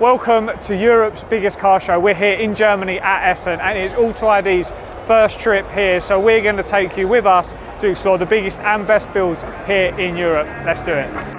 Welcome to Europe's biggest car show. We're here in Germany at Essen, and it's AUTOID's first trip here. So we're going to take you with us to explore the biggest and best builds here in Europe. Let's do it.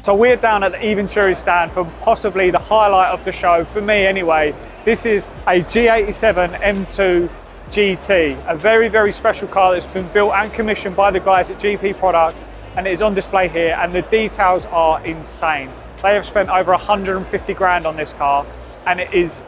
So we're down at the Venturi stand for possibly the highlight of the show, for me anyway. This is a G87 M2 GT, a very, very special car that's been built and commissioned by the guys at GP Products, and it is on display here, and the details are insane. They have spent over 150 grand on this car, and it is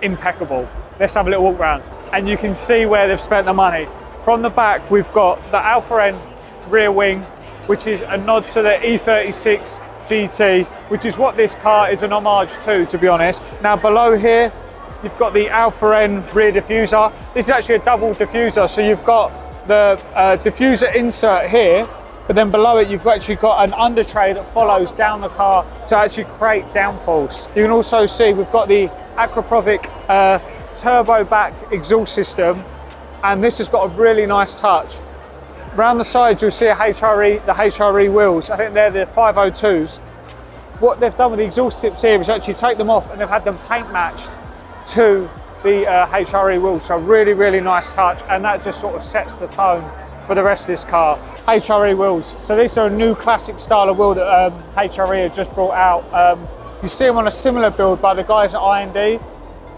impeccable. Let's have a little walk around, and you can see where they've spent the money. From the back, we've got the Alpha N rear wing, which is a nod to the E36 GT, which is what this car is an homage to be honest. Now below here, you've got the Alpha N rear diffuser. This is actually a double diffuser, so you've got the diffuser insert here, but then below it you've actually got an under tray that follows down the car to actually create downforce. You can also see we've got the Aquaprovic turbo back exhaust system, and this has got a really nice touch. Around the sides you'll see the HRE wheels. I think they're the 502s. What they've done with the exhaust tips here is actually take them off, and they've had them paint matched to the HRE wheels. So really, really nice touch, and that just sort of sets the tone for the rest of this car. HRE wheels. So these are a new classic style of wheel that HRE have just brought out. You see them on a similar build by the guys at I&D.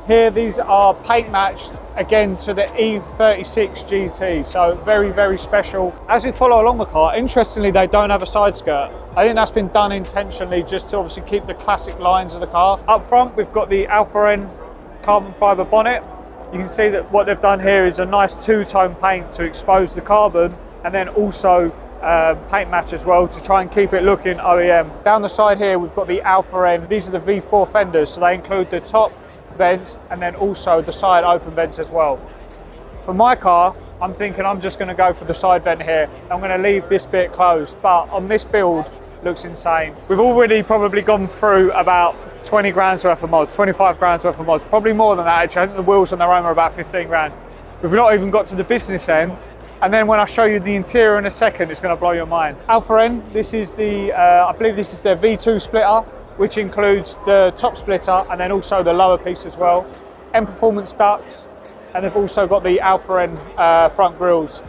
Here, these are paint matched again to the E36 GT, so very, very special. As we follow along the car, interestingly, they don't have a side skirt. I think that's been done intentionally just to obviously keep the classic lines of the car. Up front, we've got the Alpha N carbon fibre bonnet. You can see that what they've done here is a nice two-tone paint to expose the carbon, and then also paint match as well to try and keep it looking OEM. Down the side here, we've got the Alpha N. These are the V4 fenders, so they include the top vents and then also the side open vents as well. For my car, I'm thinking I'm just going to go for the side vent here. I'm going to leave this bit closed, but on this build, looks insane. We've already probably gone through about 20 grand's worth of mods, 25 grand's worth of mods, probably more than that actually. I think the wheels on their own are about 15 grand. We've not even got to the business end, and then when I show you the interior in a second, it's going to blow your mind. Alpha N, this is the, I believe this is their V2 splitter, which includes the top splitter and then also the lower piece as well. M Performance ducts, and they've also got the Alpha N front grills.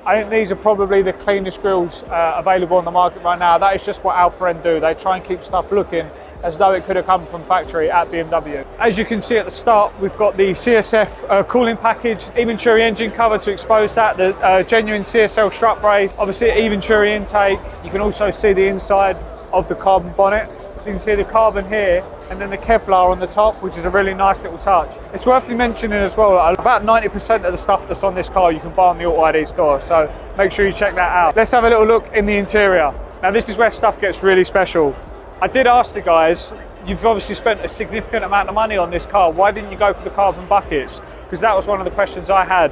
I think these are probably the cleanest grills available on the market right now. That is just what Alpha N do. They try and keep stuff looking as though it could have come from factory at BMW. As you can see at the start, we've got the CSF cooling package, Venturi engine cover to expose that, the genuine CSL strut brace, obviously Venturi intake. You can also see the inside of the carbon bonnet. So you can see the carbon here, and then the Kevlar on the top, which is a really nice little touch. It's worth mentioning as well, about 90% of the stuff that's on this car you can buy on the AUTOID store, so make sure you check that out. Let's have a little look in the interior. Now this is where stuff gets really special. I did ask the guys, you've obviously spent a significant amount of money on this car, why didn't you go for the carbon buckets? Because that was one of the questions I had.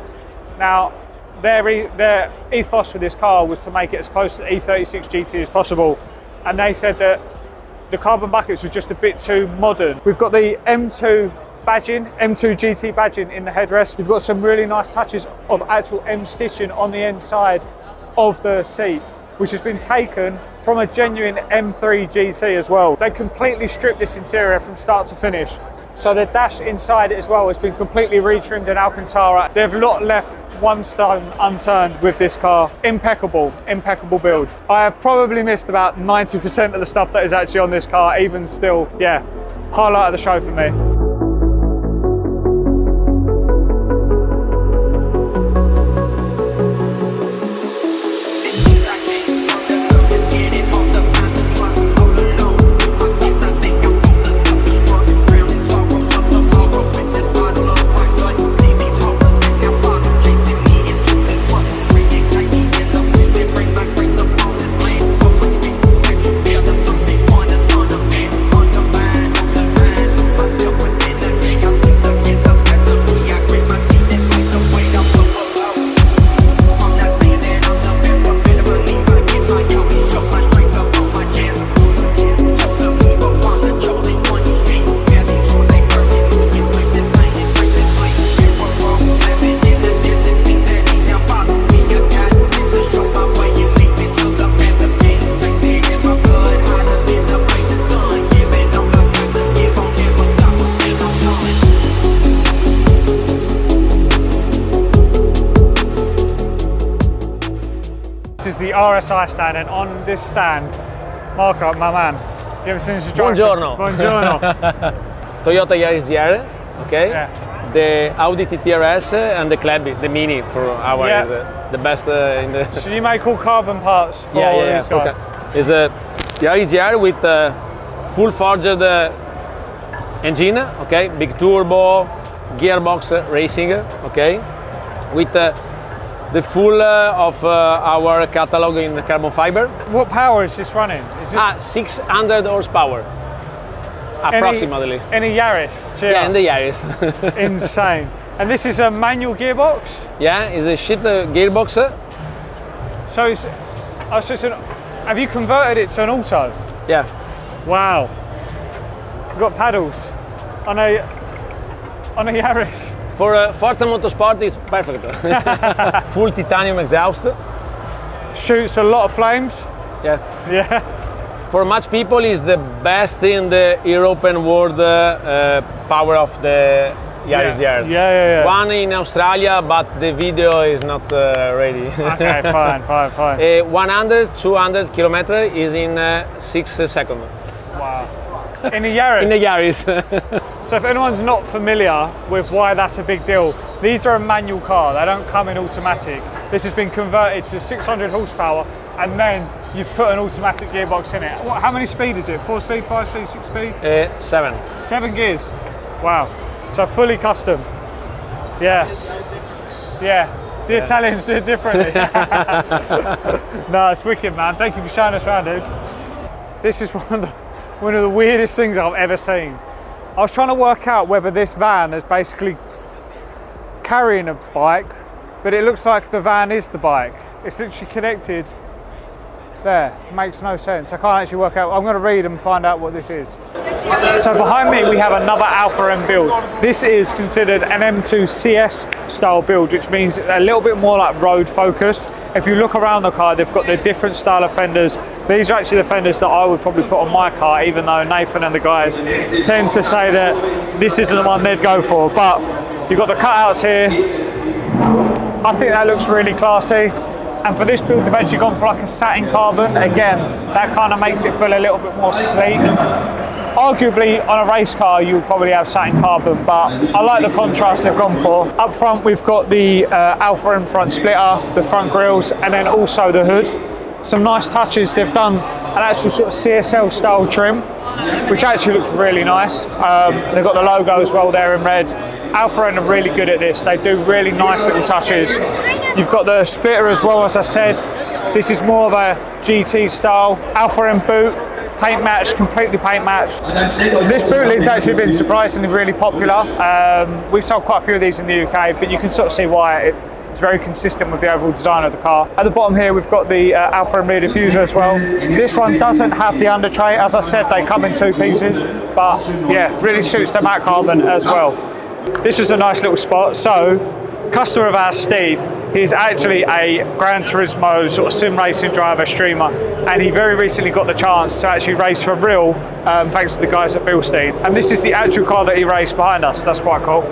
Now, their ethos for this car was to make it as close to the E36 GT as possible, and they said that the carbon buckets were just a bit too modern. We've got the M2 badging, M2 GT badging in the headrest. We've got some really nice touches of actual M stitching on the inside of the seat, which has been taken from a genuine M3 GT as well. They completely stripped this interior from start to finish. So the dash inside it as well has been completely retrimmed in Alcantara. They've not left one stone unturned with this car. Impeccable, impeccable build. I have probably missed about 90% of the stuff that is actually on this car, even still, yeah, highlight of the show for me. RSI stand, and on this stand, Marco, my man, you ever seen this drive? Buongiorno. Buongiorno. Toyota Yaris GR, okay? Yeah. The Audi TTRS and the Club, the Mini for our is the best in the. So you make all carbon parts for these guys? Okay. It's a Yaris GR with full forged engine, okay? Big turbo, gearbox racing, okay? With the full of our catalog in carbon fiber. What power is this running? Is it 600 horsepower, approximately. Any Yaris? Yeah, in the Yaris. Insane. And this is a manual gearbox? Yeah, it's a shit gearbox. So it's, have you converted it to an auto? Yeah. Wow. You've got paddles on a Yaris. For Forza Motorsport is perfect. Full titanium exhaust. Shoots a lot of flames. Yeah. Yeah. For much people is the best in the European world power of the Yaris GR. Yeah. One in Australia, but the video is not ready. Okay, fine. 100, 200 kilometers is in 6 seconds. Wow. In a Yaris? In a Yaris. So if anyone's not familiar with why that's a big deal, these are a manual car, they don't come in automatic. This has been converted to 600 horsepower and then you've put an automatic gearbox in it. How many speed is it? 4 speed, 5 speed, 6 speed? 7. 7 gears. Wow. So fully custom. Yeah. The Italians do it differently. No, it's wicked, man. Thank you for showing us around, dude. This is one of the weirdest things I've ever seen. I was trying to work out whether this van is basically carrying a bike, but it looks like the van is the bike. It's literally connected there. Makes no sense. I can't actually work out. I'm going to read and find out what this is. So behind me we have another Alpha M build. This is considered an M2 CS style build, which means a little bit more like road focused. If you look around the car, they've got the different style of fenders. These are actually the fenders that I would probably put on my car, even though Nathan and the guys tend to say that this isn't the one they'd go for. But you've got the cutouts here. I think that looks really classy. And for this build, they've actually gone for like a satin carbon. Again, that kind of makes it feel a little bit more sleek. Arguably, on a race car, you'll probably have satin carbon, but I like the contrast they've gone for. Up front, we've got the Alpha M front splitter, the front grills, and then also the hood. Some nice touches. They've done an actual sort of CSL style trim, which actually looks really nice. They've got the logo as well there in red. Alpha M are really good at this. They do really nice little touches. You've got the splitter as well, as I said. This is more of a GT style. Alpha M boot, paint match, completely paint match. This boot lid's actually been surprisingly really popular. We've sold quite a few of these in the UK, but you can sort of see why. It's very consistent with the overall design of the car. At the bottom here, we've got the Alpha M rear diffuser as well. This one doesn't have the under tray. As I said, they come in 2 pieces, but yeah, really suits the matte carbon as well. This was a nice little spot. So, customer of ours, Steve, he's actually a Gran Turismo sort of sim racing driver, streamer, and he very recently got the chance to actually race for real, thanks to the guys at Boasting. And this is the actual car that he raced behind us. That's quite cool.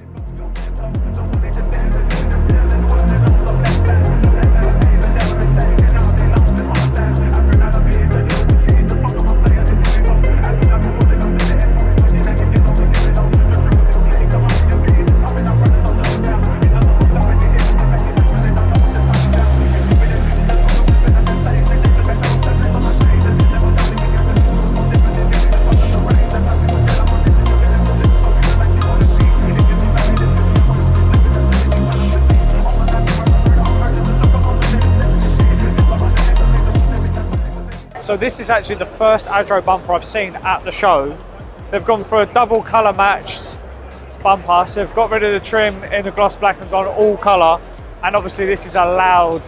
So this is actually the first Arro Bumper I've seen at the show. They've gone for a double colour matched bumper, so they've got rid of the trim in the gloss black and gone all colour. And obviously this is a loud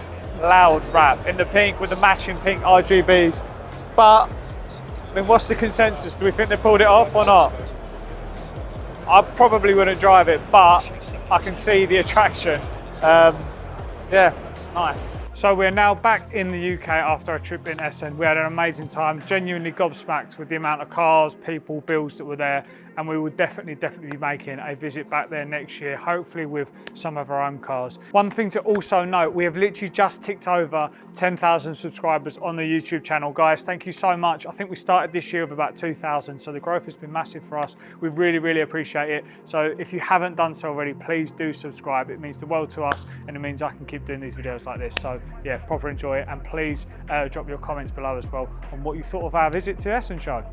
wrap in the pink with the matching pink RGBs. But, I mean, what's the consensus? Do we think they pulled it off or not? I probably wouldn't drive it, but I can see the attraction. Yeah, nice. So we're now back in the UK after a trip in Essen. We had an amazing time, genuinely gobsmacked with the amount of cars, people, builds that were there, and we will definitely be making a visit back there next year, hopefully with some of our own cars. One thing to also note, we have literally just ticked over 10,000 subscribers on the YouTube channel. Guys, thank you so much. I think we started this year with about 2,000, so the growth has been massive for us. We really appreciate it. So if you haven't done so already, please do subscribe. It means the world to us, and it means I can keep doing these videos like this. So yeah, proper enjoy it, and please drop your comments below as well on what you thought of our visit to Essen show.